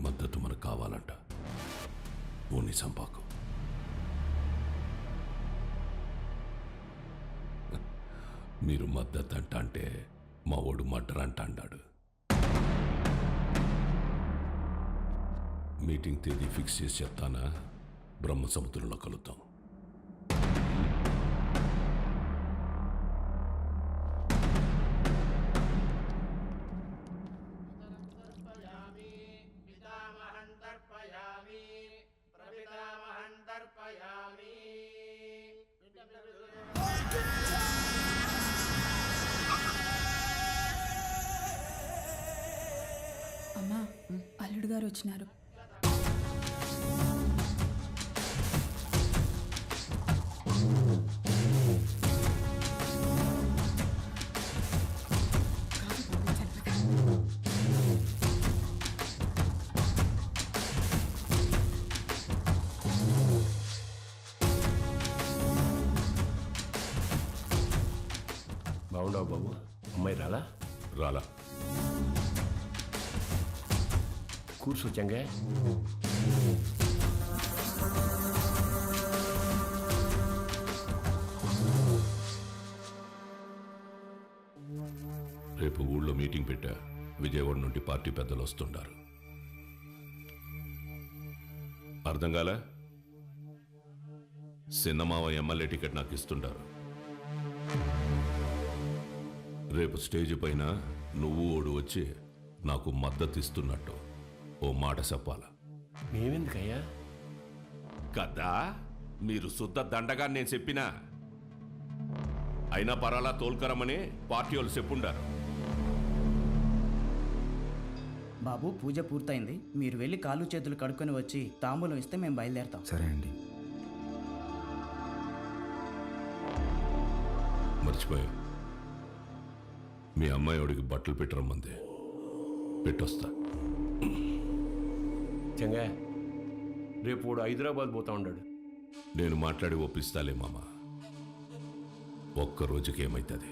మద్దతు మనకు కావాలంట. ఓ నిజంపాకు. మీరు మద్దతు అంటే మా ఓడు మర్డర్ అన్నాడు. మీటింగ్ తేదీ ఫిక్స్ చేసి చెప్తానా? బ్రహ్మసముద్రంలో కలుద్దాం. అమ్మా, అల్లుడు గారు వచ్చినారు. బాగుండవు బాబు. అమ్మాయి రాలా? రాలా. కూర్చో చెంగా. రేపు ఊళ్ళో మీటింగ్ పెట్టా. విజయవాడ నుండి పార్టీ పెద్దలు వస్తుండారు. అర్థం కాలే? సిన్నమావ ఎమ్మెల్యే టికెట్ నాకు ఇస్తుంటారు. రేపు స్టేజ్ పైన నువ్వు ఓడు వచ్చి నాకు మద్దతు ఇస్తున్నట్టు ఓ మాట చెప్పాలా? మేమెందుకయ్యా? కదా మీరు శుద్ధ దండగా నేను చెప్పినా. అయినా పరాలా తోల్కరమని పార్టీ వాళ్ళు చెప్పుండారు. బాబు, పూజ పూర్తయింది. మీరు వెళ్ళి కాళ్ళు చేతులు కడుక్కొని వచ్చి తాంబూలం ఇస్తే మేము బయలుదేరుతాం. సరే అండి. మర్చిపోయా, మీ అమ్మాయి వాడికి బట్టలు పెట్టరమ్మంది. పెట్టొస్తా. చెంగా, రేపు వాడు హైదరాబాద్ పోతా ఉన్నాడు. నేను మాట్లాడి ఒప్పిస్తాలే మామ. ఒక్క రోజుకి ఏమైతుంది?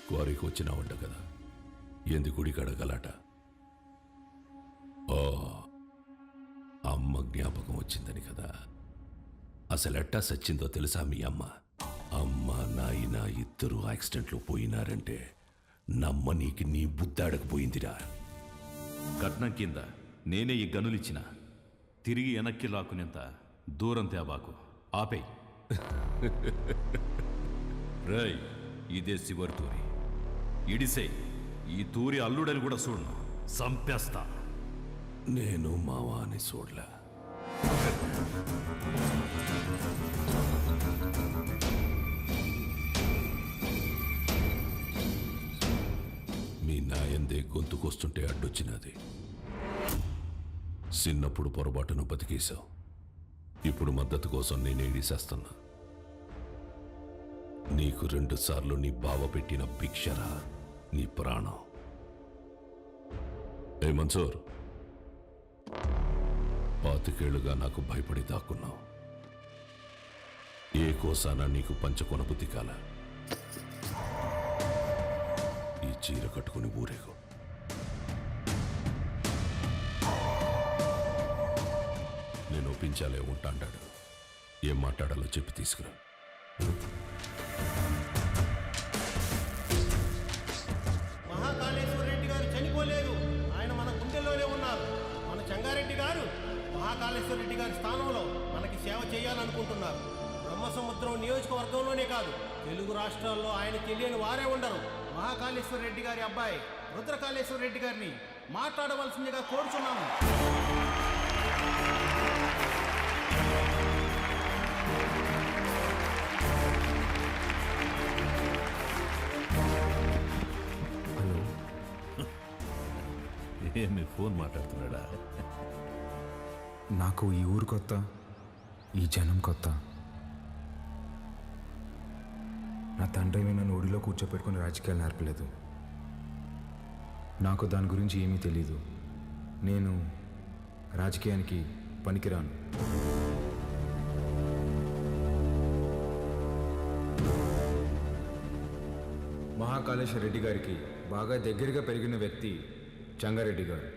క్వారీకి వచ్చినావంట కదా, ఏంది గుడి కడగలాట? ఓ, అమ్మ జ్ఞాపకం వచ్చిందని కదా. అసలెట్టా సచ్చిందో తెలుసా మీ అమ్మ? అమ్మ నాయన ఇద్దరు యాక్సిడెంట్లో పోయినారంటే నమ్మనీకి నీ బుద్ధాడకపోయిందిరా. కట్నం కింద నేనే ఈ గనులిచ్చిన, తిరిగి వెనక్కి లాక్కునేంత దూరం తేబాకు. ఆపే. రై, ఇదే శివరి తూరి. ఇడిసే, ఈ తూరి అల్లుడని కూడా చూడను, సంపేస్తా. నేను మావాని చూడలే. మీ నాయందే గొంతుకొస్తుంటే అడ్డొచ్చినది. చిన్నప్పుడు పొరపాటును బతికేశావు. ఇప్పుడు మద్దతు కోసం నేను ఏడిసేస్తున్నా. నీకు 2 సార్లు నీ బావ పెట్టిన భిక్షరా నీ ప్రాణం. ఏ మన్సూర్, 25 నాకు భయపడి దాక్కున్నావు. ఏ కోసానా నీకు పంచకొన బుద్ధి కాల? ఈ చీర కట్టుకుని ఊరేగు. నేను ఒప్పించాలే ఉంటాడాడు. ఏం మాట్లాడాలో చెప్పి తీసుకురా. మహాకాళేశ్వర రెడ్డి గారు చనిపోలేదు. ఆయన మన గుండెల్లోనే ఉన్నారు. మన చెంగారెడ్డి గారు మహాకాళేశ్వర రెడ్డి గారి స్థానంలో మనకి సేవ చేయాలనుకుంటున్నారు. బ్రహ్మసముద్రం నియోజకవర్గంలోనే కాదు, తెలుగు రాష్ట్రాల్లో ఆయన తెలియని వారే ఉండరు. మహాకాళేశ్వర రెడ్డి గారి అబ్బాయి రుద్రకాళేశ్వర రెడ్డి గారిని మాట్లాడవలసిందిగా కోరుచున్నాము. ఏమి ఫోన్ మాట్లాడుతున్నాడా? నాకు ఈ ఊరు కొత్త, ఈ జనం కొత్త. నా తండ్రి నన్ను ఒడిలో కూర్చోపెట్టుకుని రాజకీయాలు నేర్పలేదు. నాకు దాని గురించి ఏమీ తెలీదు. నేను రాజకీయానికి పనికిరాను. మహాకాళేశ్వర రెడ్డి గారికి బాగా దగ్గరగా పెరిగిన వ్యక్తి చంగారెడ్డి గారు.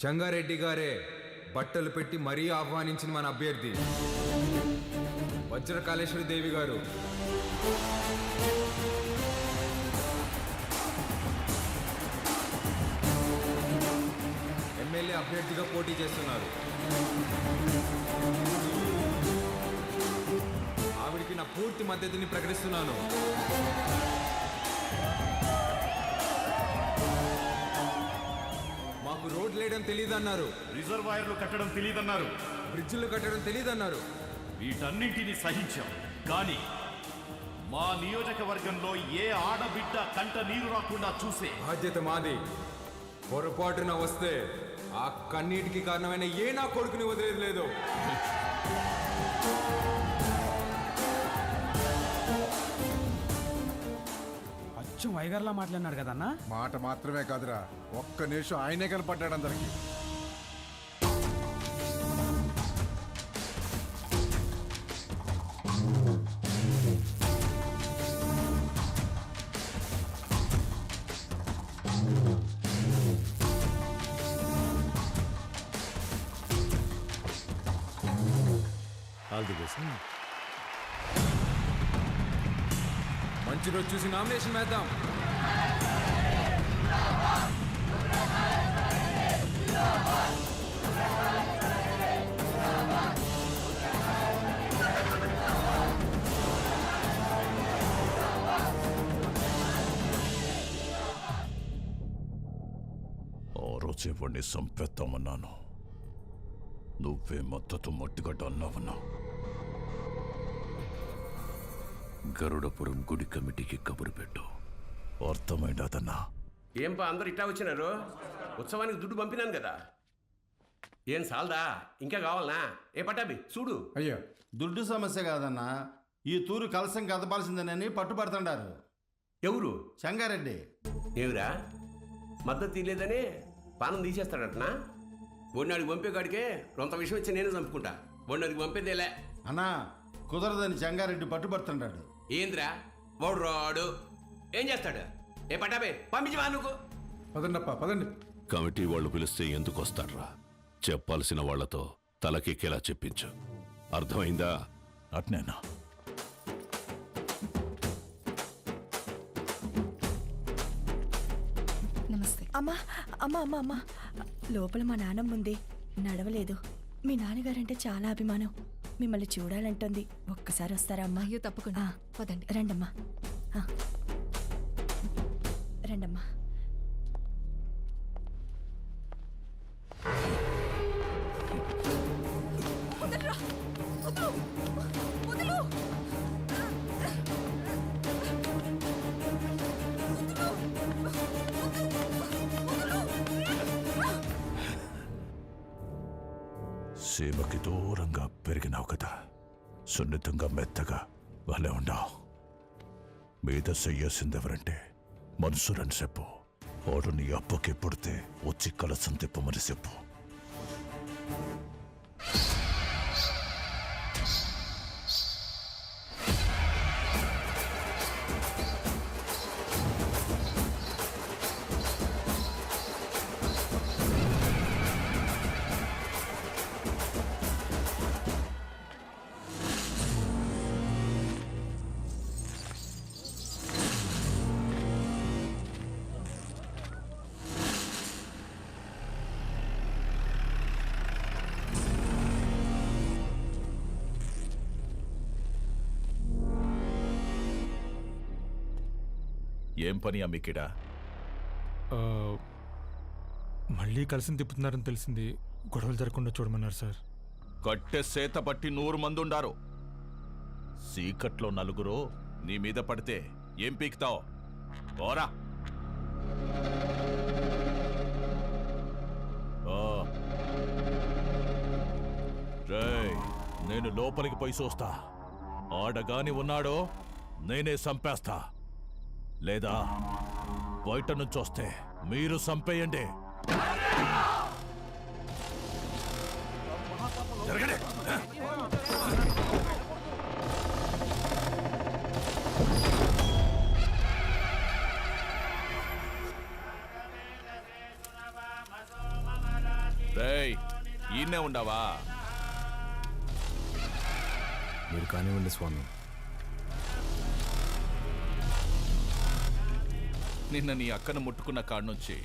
చంగారెడ్డి గారే బట్టలు పెట్టి మరీ ఆహ్వానించిన మన అభ్యర్థి వజ్రకాళేశ్వరి దేవి గారు. ఎమ్మెల్యే అభ్యర్థిగా పోటీ చేస్తున్నారు. ఆవిడికి నా పూర్తి మద్దతుని ప్రకటిస్తున్నాను. మాకు రోడ్లు వేయడం తెలియదన్నారు, రిజర్వాయర్లు కట్టడం తెలియదన్నారు, బ్రిడ్జిలు కట్టడం తెలియదన్నారు. వీటన్నింటినీ సహించాం. కానీ మా నియోజకవర్గంలో ఏ ఆడబిడ్డ కంట నీరు రాకుండా చూసే బాధ్యత మాది. పొరపాటున వస్తే ఆ కన్నీటికి కారణమైన ఏ నా కొడుకుని వదిలేదు లేదు. అచ్చం వైగర్లా మాట్లాడినాడు కదన్నా. మాట మాత్రమే కాదురా, ఒక్క నిమిషం ఆయనే కనపడ్డాడు అందరికి. మంచి రోజు చూసి నామినేషన్ వేద్దాం. ఆ రోజే వాడిని సంపేద్దామన్నాను. నువ్వే మద్దతు మట్టిగడ్డ అన్నావన్నా. గరుడపురం గుడి కమిటీకి కబురు పెట్టు. అర్థమైందన్నా? ఏంపా అందరు ఇట్టా వచ్చినారు? ఉత్సవానికి దుడ్డు పంపినాను కదా. ఏం సాల్దా? ఇంకా కావాలనా? ఏ పట్టాబి చూడు. అయ్యో, దుడ్డు సమస్య కాదన్నా, ఈ తూరు కలసం కదపాల్సిందేనని పట్టుబడుతుండారు. ఎవరు? చంగారెడ్డి. ఏమిరా మద్దతు తీయలేదని పానం తీసేస్తాడటనా? బొన్నాడికి పంపేకాడికే రొంత విషయం వచ్చి నేను చంపుకుంటా. బొన్నాడికి పంపేదేలే అన్నా, కుదరదని చంగారెడ్డి పట్టుబడుతుండాడు. ఏంద్రా వాడు రాడు, ఏం చేస్తాడు? ఏ పట్టాబే పంపించవా నువ్వు? పదండప్ప పదండి. కమిటీ వాళ్ళు పిలిస్తే ఎందుకు వస్తాడ్రా? చెప్పాల్సిన వాళ్లతో తలకెక్కేలా చెప్పించు. అర్థమైందా? అట్నేనా? నమస్తే. అమ్మా అమ్మా అమ్మా అమ్మా, లోపల మా నాన్నమ్మ ఉంది, నడవలేదు. మీ నాన్నగారంటే చాలా అభిమానం, మిమ్మల్ని చూడాలంటుంది. ఒక్కసారి వస్తారా అమ్మా? అయ్యో తప్పకుండా, పదండి. రండమ్మా, రండమ్మా. సీమకి దూరంగా పెరిగినావు కదా, సున్నితంగా మెత్తగా భలే ఉన్నావు. మీద చెయ్యాల్సిందెవరంటే మనసురని చెప్పు. వాడు నీ అప్పకి పుడితే వచ్చి కలసం తిప్పమని చెప్పు. ఏం పని అమ్మికిడా? మళ్ళీ కలిసి తిప్పుతున్నారని తెలిసింది. గొడవలు జరగకుండా చూడమన్నారు సార్. కట్టె సేత పట్టి 100 మంది ఉండారు. సీకట్లో నలుగురు నీ మీద పడితే ఏం పీకుతావు? ఓరా. రేయ్, నేను లోపలికి పోయి చూస్తా. ఆడగాని ఉన్నాడో నేనే చంపేస్తా, లేదా బయట నుంచి వస్తే మీరు చంపేయండి. జరగండి. ముట్టుకుండావా? మీరు కానివ్వండి స్వామి. నిన్న నీ అక్కను ముట్టుకున్న కాడ నుంచి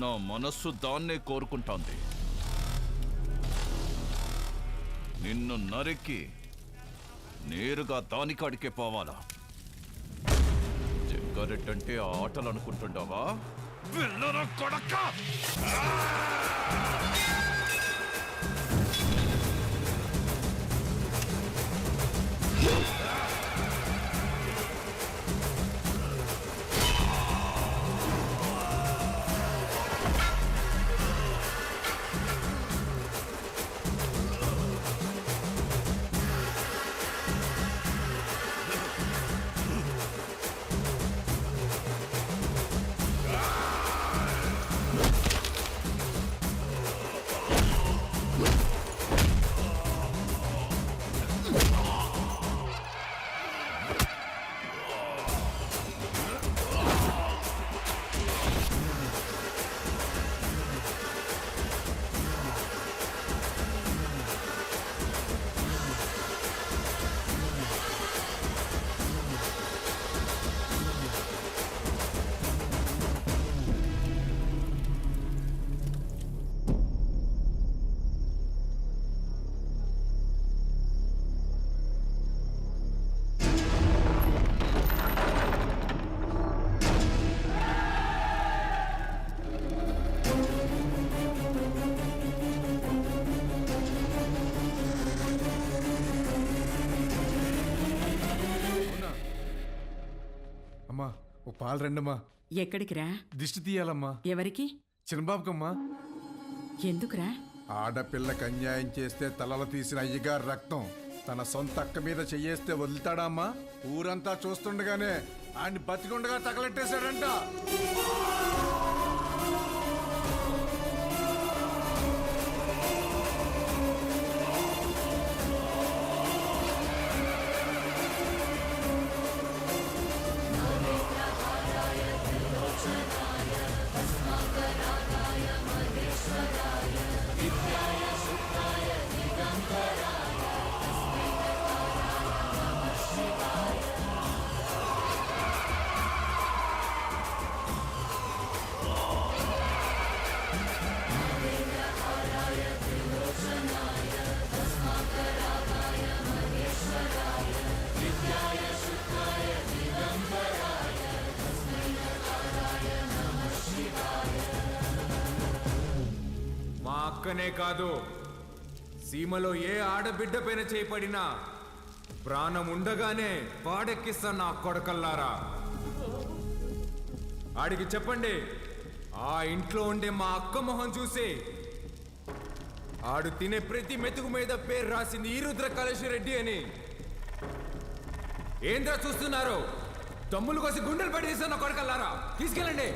నా మనస్సు దాన్నే కోరుకుంటోంది. నిన్ను నరికి నేరుగా దానికాడికే పోవాలా? జగ్గారెడ్డంటే ఆటలు అనుకుంటుండవా? పిల్లల కొడక! అమ్మా ఓ పాలు రండమ్మా. ఎక్కడికిరా? దిష్టి తీయాలమ్మా. ఎవరికి? చిన్నబాబుకమ్మా. ఎందుకురా? ఆడపిల్లకి అన్యాయం చేస్తే తలలు తీసిన అయ్యగారు రక్తం తన సొంత అక్క మీద చెయ్యేస్తే వదులుతాడా అమ్మా? ఊరంతా చూస్తుండగానే ఆయన్ని బతికుండగా తగలెట్టేశాడంట. మా అక్కనే కాదు, సీమలో ఏ ఆడబిడ్డ పైన చేపడినా ప్రాణం ఉండగానే వాడెక్కిస్తా నా కొడకల్లారా. ఆడికి చెప్పండి, ఆ ఇంట్లో ఉండే మా అక్క మొహం చూసి ఆడు తినే ప్రతి మెతుకు మీద పేరు రాసింది ఈ రుద్ర కళేశ్వరెడ్డి అని. ఏంద్రా చూస్తున్నారు? తమ్ములు కోసి గుండెలు పడి తీస్తున్న కొడకల్లారా, తీసుకెళ్ళండి.